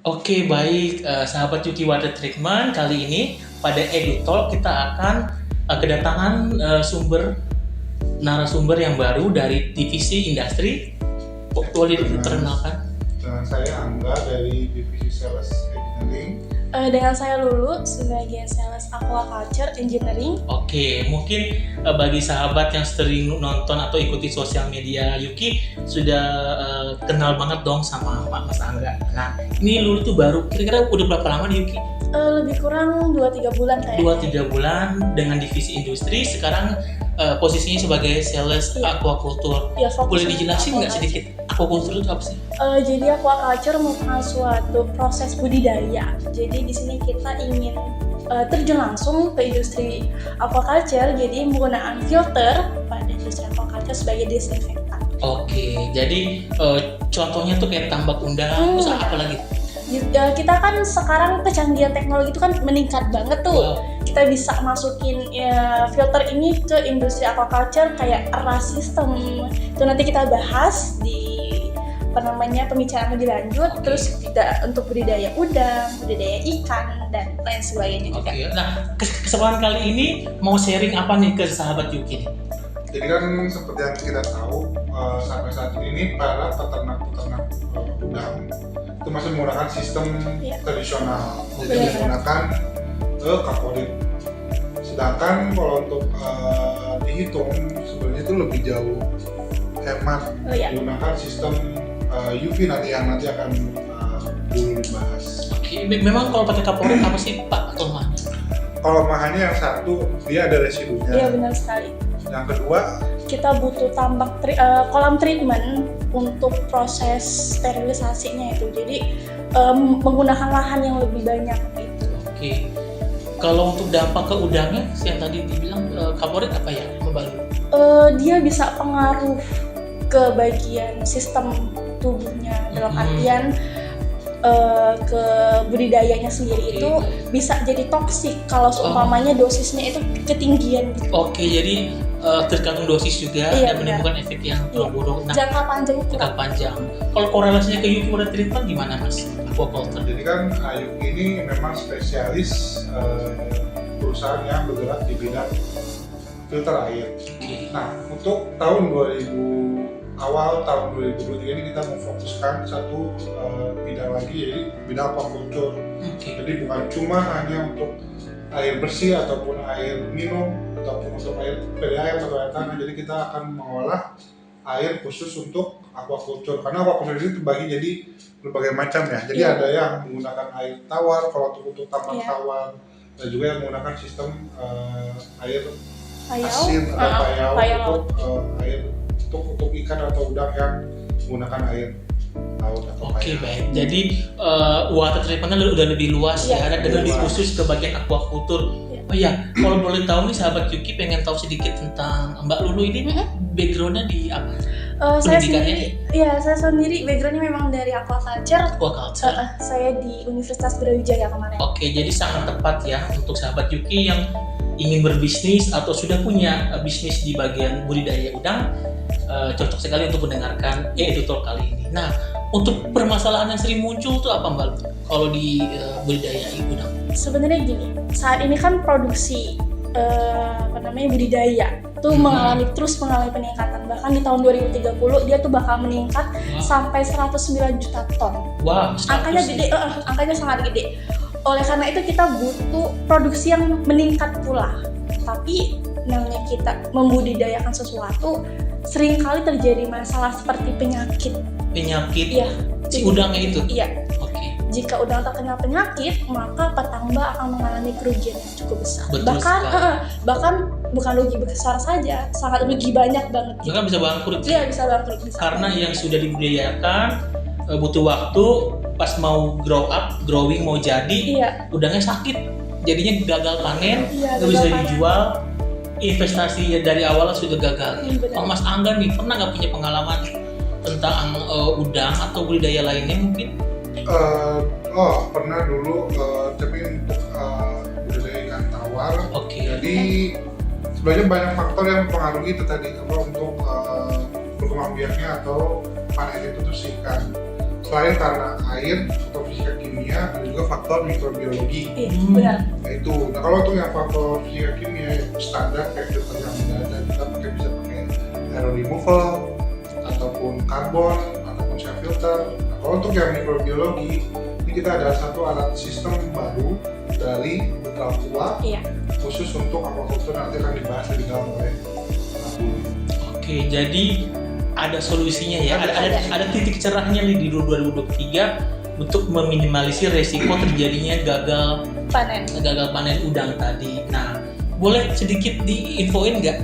Oke, baik, sahabat Yuki Water Treatment. Kali ini pada EduTalk kita akan kedatangan narasumber yang baru dari divisi industri. Boleh diperkenalkan? Dengan saya Angga dari divisi Sales Engineering. Dengan saya Lulu sebagai Sales Aquaculture Engineering. Oke, mungkin bagi sahabat yang sering nonton atau ikuti sosial media Yuki sudah kenal banget dong sama Pak Mas Angga. Nah, ini Lulu tuh baru, kira-kira udah berapa lama di Yuki? Lebih kurang 2-3 bulan kayaknya. 2-3 bulan dengan divisi industri, sekarang posisinya sebagai sales aquaculture. Ya, Boleh fokusnya dijelasin nggak aquaculture. sedikit aquaculture itu apa sih? Jadi aquaculture merupakan suatu proses budidaya. Jadi di sini kita ingin terjun langsung ke industri aquaculture, jadi menggunakan filter pada industri aquaculture sebagai desinfektan. Oke, jadi contohnya tuh kayak tambak undang, terus apa lagi? Kita kan sekarang kecanggihan teknologi itu kan meningkat banget tuh. Wow. Kita bisa masukin filter ini ke industri aquaculture kayak RAS system. Itu nanti kita bahas di pembicaraan lebih lanjut. Oke. Terus kita untuk budidaya udang, budidaya ikan dan lain sebagainya juga. Oke, nah kesempatan kali ini mau sharing apa nih ke sahabat Yuki nih? Jadi kan seperti yang kita tahu sampai saat ini para peternak-peternak udang itu masih menggunakan sistem tradisional, jadi Benar. menggunakan kaporit. Sedangkan kalau untuk dihitung sebenarnya itu lebih jauh hemat menggunakan sistem UV nanti akan dulu dibahas. Oke, memang kalau pakai kaporit apa sih Pak kelemahannya? Kalau mahannya yang satu dia ada residunya. Iya, benar sekali. Yang kedua Kita butuh kolam treatment untuk proses sterilisasinya itu. Jadi menggunakan lahan yang lebih banyak gitu. Oke, kalau untuk dampak ke udangnya, yang tadi dibilang kaporit apa ya? Membantu? Dia bisa pengaruh ke bagian sistem tubuhnya, dalam artian ke budidayanya sendiri itu bisa jadi toksik kalau seumpamanya dosisnya itu ketinggian gitu. Oke, jadi tergantung dosis juga dan menimbulkan efek yang buruk. Nah, jangka panjang itu. jangka panjang. Kalau korelasinya ke Yuki Water Treatment gimana Mas? Aquaculture. jadi kan Yuki ini memang spesialis perusahaan yang bergerak di bidang filter air. Oke. Nah, untuk awal tahun 2023 ini kita memfokuskan satu bidang lagi, yaitu bidang aquaculture. Oke. Jadi bukan cuma hanya untuk air bersih ataupun air minum ataupun untuk air PDAM atau air tanah. Jadi kita akan mengolah air khusus untuk aquaculture, karena aquaculture itu terbagi jadi berbagai macam ya. Jadi ada yang menggunakan air tawar kalau untuk taman tawar, dan juga yang menggunakan sistem air asin atau payau untuk air untuk ikan atau udang yang menggunakan air laut atau Oke, payau. baik. Jadi water treatment-nya udah lebih luas ya, dan lebih khusus ke bagian aquaculture. Oh iya, kalau boleh tahu nih sahabat Yuki pengen tahu sedikit tentang Mbak Lulu ini, background-nya di apa? Saya sendiri background-nya memang dari aquaculture. Aquaculture. Saya di Universitas Brawijaya kemarin. Oke, jadi sangat tepat ya untuk sahabat Yuki yang ingin berbisnis atau sudah punya bisnis di bagian budidaya udang, cocok sekali untuk mendengarkan EduTalk kali ini. Nah, untuk permasalahan yang sering muncul tuh apa Mbak? Kalau di budidaya udang? Sebenarnya gini, saat ini kan produksi budidaya tuh terus mengalami peningkatan. Bahkan di tahun 2030 dia tuh bakal meningkat sampai 109 juta ton. Wah, angkanya gede, angkanya sangat gede. Oleh karena itu kita butuh produksi yang meningkat pula. Tapi namanya kita membudidayakan sesuatu, seringkali terjadi masalah seperti penyakit. Iya, si udangnya itu? Iya. Oke. Jika udang terkena penyakit, maka petambak akan mengalami kerugian yang cukup besar. Betul Bahkan bukan rugi besar saja, sangat rugi banyak banget. Bahkan bisa bangkrut. Iya, bisa bangkrut. Karena yang sudah dibudidayakan butuh waktu, pas mau growing mau jadi, udangnya sakit, jadinya gagal panen, nggak bisa dijual, investasi dari awal sudah gagal. Kalau Mas Angga nih pernah nggak punya pengalaman tentang udang atau budidaya lainnya mungkin? Pernah dulu, tapi untuk budidaya ikan tawar. Jadi sebenarnya banyak faktor yang mempengaruhi itu tadi, untuk berkembang biaknya atau panen itu tuh si ikan. selain karena air atau fisika kimia, ada juga faktor mikrobiologi. Benar. Nah itu. Nah kalau untuk yang faktor fisika kimia yang standar kayak filter yang ada, kita bisa pakai air removal ataupun karbon ataupun shell filter. Nah kalau untuk yang mikrobiologi, ini kita ada satu alat sistem baru dari Ultra Aqua, khusus untuk aquaculture, nanti akan dibahas lebih dalam oleh Oke, jadi ada solusinya ya, ada titik cerahnya nih di 2023 untuk meminimalisir resiko terjadinya gagal panen udang tadi. Nah, boleh sedikit diinfoin nggak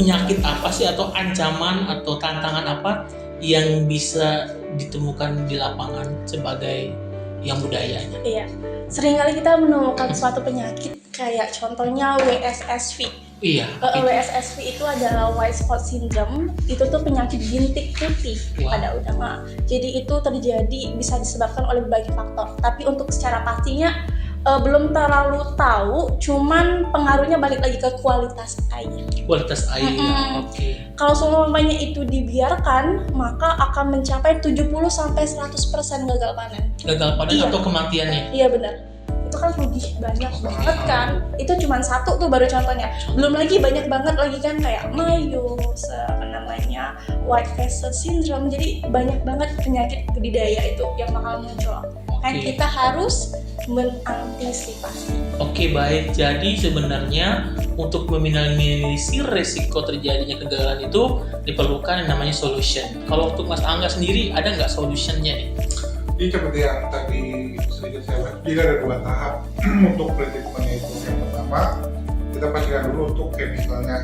penyakit apa sih atau ancaman atau tantangan apa yang bisa ditemukan di lapangan sebagai yang budayanya? Iya, seringkali kita menemukan suatu penyakit kayak contohnya WSSV. Iya. WSSV itu adalah white spot syndrome. Itu tuh penyakit bintik putih pada udang. Jadi itu terjadi bisa disebabkan oleh berbagai faktor. Tapi untuk secara pastinya belum terlalu tahu. Cuman pengaruhnya balik lagi ke kualitas air. Kualitas air. Oke. Kalau semuanya itu dibiarkan, maka akan mencapai 70-100% gagal panen. Gagal panen atau kematiannya? Iya benar. Itu kan rugi banyak banget kan. Itu cuma satu tuh baru contohnya. Belum lagi banyak banget lagi kan kayak mayus, white vessel syndrome. Jadi banyak banget penyakit budidaya itu yang bakal muncul. Kan kita harus mengantisipasi. Oke, baik. Jadi sebenarnya untuk meminimalisir resiko terjadinya kegagalan itu diperlukan yang namanya solution. Kalau untuk Mas Angga sendiri ada nggak solutionnya nih? Jadi seperti yang tadi sedikit saya bilang, jadi ada 2 tahap untuk treatmentnya itu. Yang pertama, kita pastikan dulu untuk chemicalnya.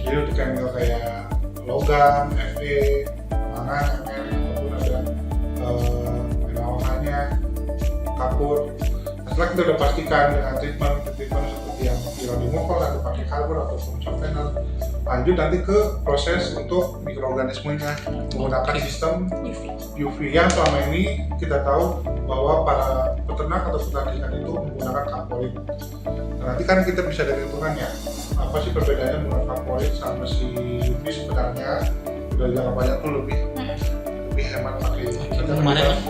Jadi untuk chemical kayak logam, Fe, mangan, Mn, ataupun ada mineralnya, kapur. Nah, setelah kita udah pastikan dengan treatment seperti yang removal atau pakai karbon ataupun panel, lanjut nanti ke proses untuk mikroorganismenya menggunakan sistem UV yang selama ini kita tahu bahwa para peternak atau petani ikan itu menggunakan kapolit. Nah, nanti kan kita bisa tentukan ya apa sih perbedaannya menggunakan kapolit sama si UV sebenarnya udah jangka panjang tuh lebih hemat pakai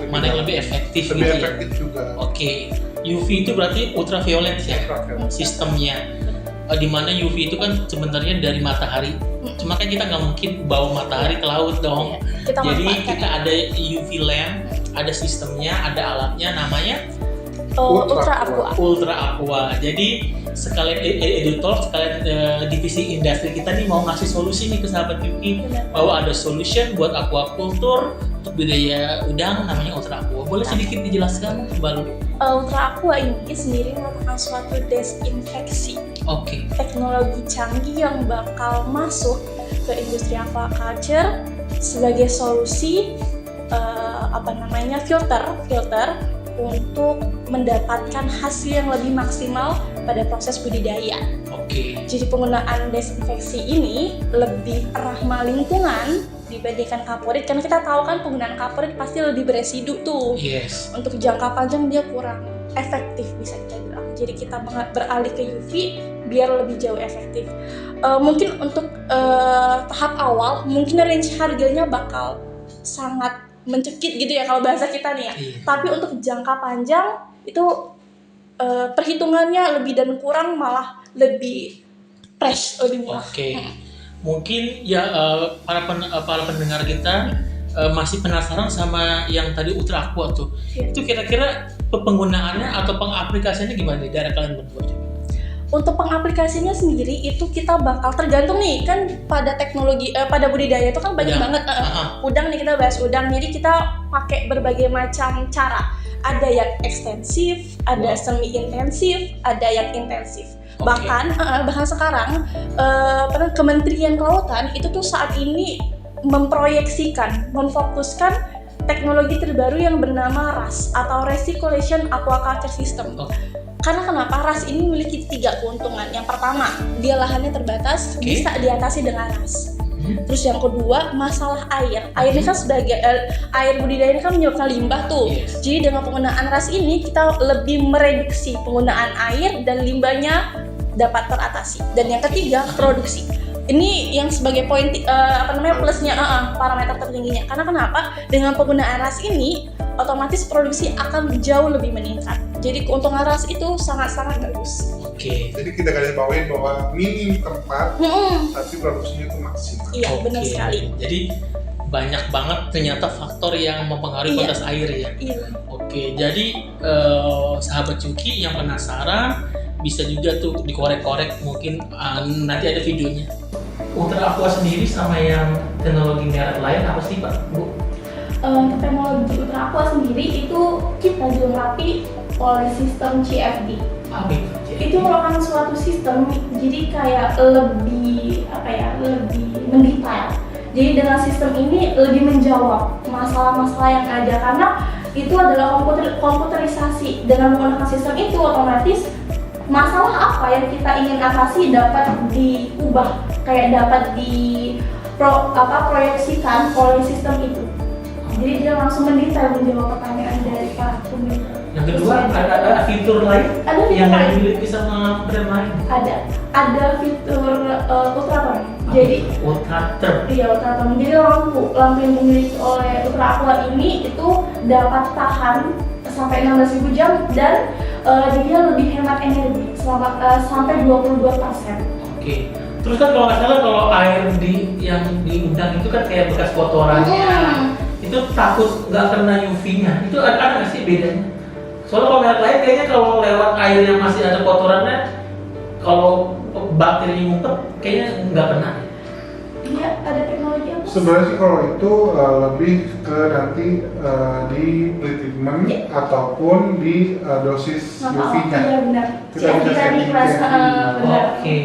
mana yang lebih efektif juga. UV itu berarti ultraviolet ya sistemnya. Di mana UV itu kan sebenarnya dari matahari. Cuma kan kita nggak mungkin bawa matahari ke laut dong. Jadi kita ada UV lamp, ada sistemnya, ada alatnya namanya Ultra Aqua. Jadi sekalian editor, sekalian divisi industri kita nih mau ngasih solusi nih ke sahabat Yuki bahwa ada solution buat aquaculture untuk budidaya udang namanya Ultra Aqua. Boleh sedikit dijelaskan baru? Ultra Aqua ini sendiri merupakan suatu desinfeksi. Teknologi canggih yang bakal masuk ke industri aquaculture sebagai solusi filter untuk mendapatkan hasil yang lebih maksimal pada proses budidaya. Jadi penggunaan desinfeksi ini lebih ramah lingkungan dibandingkan kaporit, karena kita tahu kan penggunaan kaporit pasti lebih beresidu tuh. Untuk jangka panjang dia kurang efektif bisa kita bilang. Jadi kita beralih ke UV biar lebih jauh efektif. Mungkin untuk tahap awal mungkin range harganya bakal sangat mencekik gitu ya kalau bahasa kita nih ya. Tapi untuk jangka panjang itu perhitungannya lebih dan kurang malah lebih fresh, lebih murah. Mungkin ya para pendengar kita masih penasaran sama yang tadi Ultra Aqua tuh. Itu kira-kira penggunaannya atau pengaplikasiannya gimana nih dari kalian berdua? Untuk pengaplikasinya sendiri itu kita bakal tergantung nih kan pada teknologi pada budidaya itu kan banyak banget udang nih, kita bahas udang, jadi kita pakai berbagai macam cara. Ada yang ekstensif, ada semi intensif, ada yang intensif. Bahkan sekarang Kementerian Kelautan itu tuh saat ini memfokuskan teknologi terbaru yang bernama RAS atau Recirculation Aquaculture System. Karena kenapa? RAS ini memiliki 3 keuntungan. Yang pertama, dia lahannya terbatas, bisa diatasi dengan RAS. Terus yang kedua, masalah air. Air ini kan sebagai air budidaya ini kan menyebabkan limbah tuh. Jadi dengan penggunaan RAS ini kita lebih mereduksi penggunaan air dan limbahnya dapat teratasi. Dan yang ketiga, produksi. ini yang sebagai poin plusnya parameter tertingginya. Karena kenapa? Dengan penggunaan RAS ini otomatis produksi akan jauh lebih meningkat. Jadi keuntungan RAS itu sangat-sangat bagus. Oke. Jadi kita garis bawahin bahwa minim tempat, tapi produksinya itu maksimal. Iya, benar sekali. Jadi banyak banget ternyata faktor yang mempengaruhi kualitas air ya. Iya. Oke, jadi sahabat Cuki yang penasaran bisa juga tuh dikorek-korek, mungkin nanti ada videonya. Ultra Aqua sendiri sama yang teknologi merek lain apa sih Pak, Bu? Teknologi Ultra Aqua sendiri itu kita dilengkapi oleh sistem CFD. Apa itu? Itu merupakan suatu sistem, jadi kayak lebih lebih mendetail. Jadi dengan sistem ini lebih menjawab masalah-masalah yang ada, karena itu adalah komputerisasi. Dengan menggunakan sistem itu otomatis masalah apa yang kita ingin atasi dapat diubah, kayak dapat proyeksikan oleh sistem itu. Jadi dia langsung mendetail menjawab pertanyaan dari para pemilih. Yang kedua ada fitur lain yang dimiliki sama brand lain. Ada fitur Ultraton. Jadi Ultraton. Iya, Ultraton. Jadi lampu yang dimiliki oleh Ultra Aqua ini itu dapat tahan sampai 16.000 jam dan dia lebih hemat energi sampai 22%. Oke. Terus kan kalau nggak salah kalau air yang di udang itu kan kayak bekas kotorannya. Itu takut nggak kena UV-nya. Itu ada nggak sih bedanya? Soalnya kalau merek lain kayaknya kalau lewat air yang masih ada kotorannya, kalau bakteri ngumpet kayaknya nggak kena. Iya, ada teknologi apa? Sebenarnya sih kalau itu lebih ke nanti di treatment ataupun di dosis UV-nya. Iya benar. Kita bisa setting benar. Oke.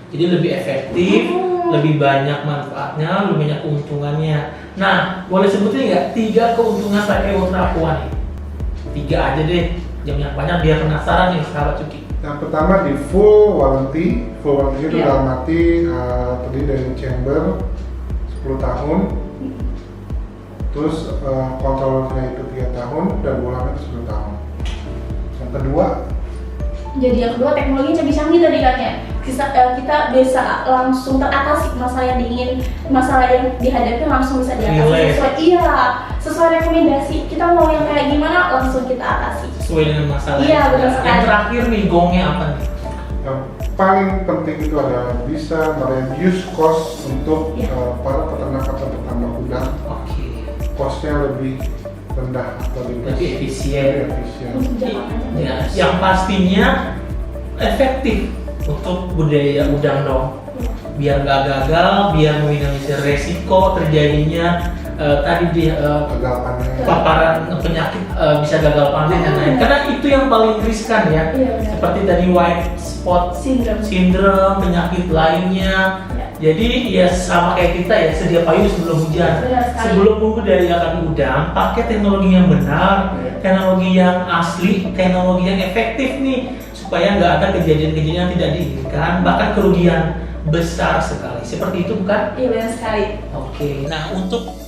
Jadi lebih efektif, lebih banyak manfaatnya, lebih banyak keuntungannya. Nah, boleh sebutin nggak 3 keuntungan pakai Ultra Aqua nih? 3 aja deh, jangan banyak biar penasaran nih sahabat Cuki. Yang pertama di full warranty itu dalam arti terdiri dari chamber 10 tahun, terus kontrolnya itu 3 tahun dan ulangnya itu 10 tahun. Yang kedua, jadi yang kedua teknologi canggih-canggih tadi kan ya. Kita bisa langsung teratasi masalah yang dihadapi langsung bisa diatasi sesuai rekomendasi. Kita mau yang kayak gimana langsung kita atasi sesuai dengan masalah. Iya, benar sekali. Yang terakhir nih gongnya apa nih? yang paling penting itu adalah bisa mereduce cost untuk para peternak udang. Oke. Costnya lebih rendah atau Lebih efisien. untuk jangka panjang. Ya, yang pastinya efektif untuk budidaya udang dong. Biar nggak gagal, biar meminimalisir resiko terjadinya gagal panen. paparan penyakit bisa gagal panen dan lain. Karena itu yang paling riskan ya. Iya, benar. Seperti tadi white spot syndrome, penyakit lainnya. Jadi ya sama kayak kita ya, sedia payung sebelum hujan. Sebelum membudidayakan udang, pakai teknologi yang benar, teknologi yang asli, teknologi yang efektif nih, supaya nggak ada kejadian-kejadian yang tidak diinginkan, bahkan kerugian besar sekali. Seperti itu bukan? Iya benar sekali. Oke. Nah untuk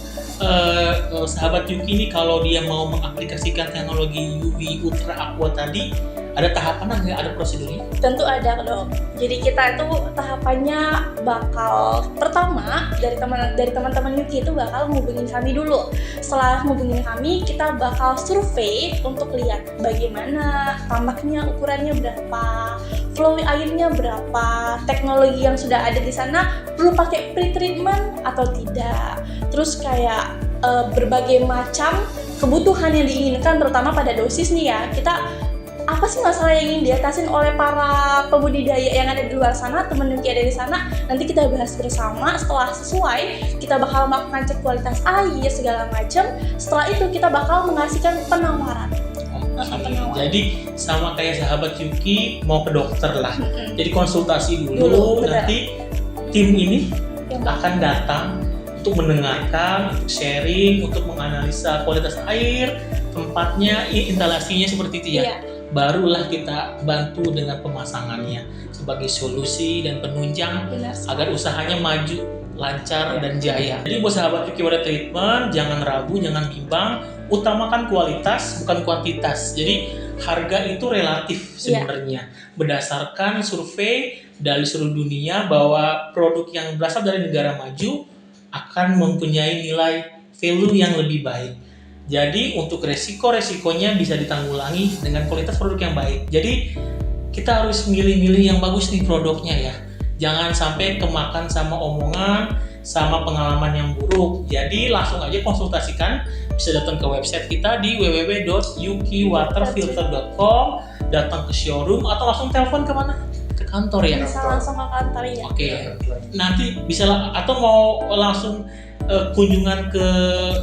sahabat Yuki ini kalau dia mau mengaplikasikan teknologi UV Ultra Aqua tadi, ada tahapan nggak? Ada prosedurnya? Tentu ada dong. Jadi kita itu tahapannya bakal pertama dari teman-teman Yuki itu bakal menghubungin kami dulu. Setelah menghubungin kami, kita bakal survei untuk lihat bagaimana tambaknya, ukurannya berapa, flow airnya berapa, teknologi yang sudah ada di sana perlu pakai pre-treatment atau tidak. Terus kayak berbagai macam kebutuhan yang diinginkan, terutama pada dosis nih ya. Kita apa sih masalah yang ingin diatasin oleh para pembudidaya yang ada di luar sana, teman Yuki ada di sana, nanti kita bahas bersama. Setelah sesuai, kita bakal melakukan cek kualitas air segala macam. Setelah itu kita bakal mengasihkan penawaran. Jadi sama kayak sahabat Yuki mau ke dokter lah. Jadi konsultasi dulu nanti tim ini akan datang untuk mendengarkan, untuk sharing, untuk menganalisa kualitas air, tempatnya, instalasinya seperti itu ya. Barulah kita bantu dengan pemasangannya sebagai solusi dan penunjang agar usahanya maju, lancar dan jaya. Jadi buat sahabat Yuki Water Treatment, jangan ragu, jangan bimbang, utamakan kualitas bukan kuantitas. Jadi harga itu relatif sebenarnya berdasarkan survei dari seluruh dunia bahwa produk yang berasal dari negara maju akan mempunyai nilai value yang lebih baik. Jadi untuk resiko-resikonya bisa ditanggulangi dengan kualitas produk yang baik. Jadi kita harus milih-milih yang bagus nih produknya ya. Jangan sampai kemakan sama omongan, sama pengalaman yang buruk. Jadi langsung aja konsultasikan, bisa datang ke website kita di www.yukiwaterfilter.com, datang ke showroom atau langsung telepon ke mana? Ke kantor ya. Bisa langsung ke kantor ya. Oke. Nanti bisa atau mau langsung kunjungan ke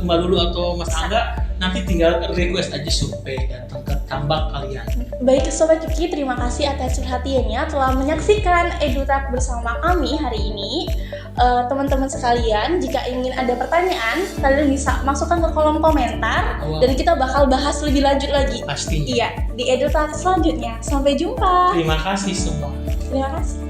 Mbak Lulu atau Mas Angga, nanti tinggal request aja survei datang ke tambak kalian. Baik Sobat Yuki, terima kasih atas perhatiannya telah menyaksikan EduTalk bersama kami hari ini. Teman-teman sekalian, jika ingin ada pertanyaan, kalian bisa masukkan ke kolom komentar dan kita bakal bahas lebih lanjut lagi. Pastinya. Iya, di EduTalk selanjutnya. Sampai jumpa. Terima kasih semua. Terima kasih.